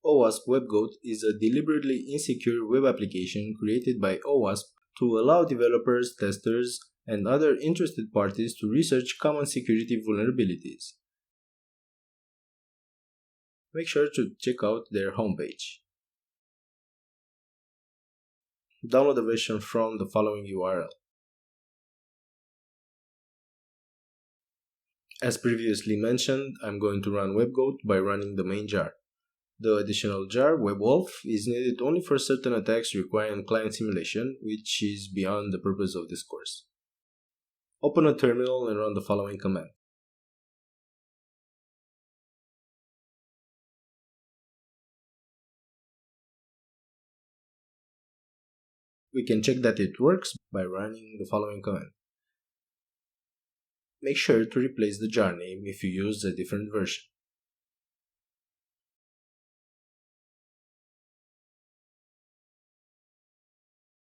OWASP WebGoat is a deliberately insecure web application created by OWASP to allow developers, testers, and other interested parties to research common security vulnerabilities. Make sure to check out their homepage. Download the version from the following URL. As previously mentioned, I'm going to run WebGoat by running the main jar. The additional jar, WebWolf, is needed only for certain attacks requiring client simulation, which is beyond the purpose of this course. Open a terminal and run the following command. We can check that it works by running the following command. Make sure to replace the jar name if you use a different version.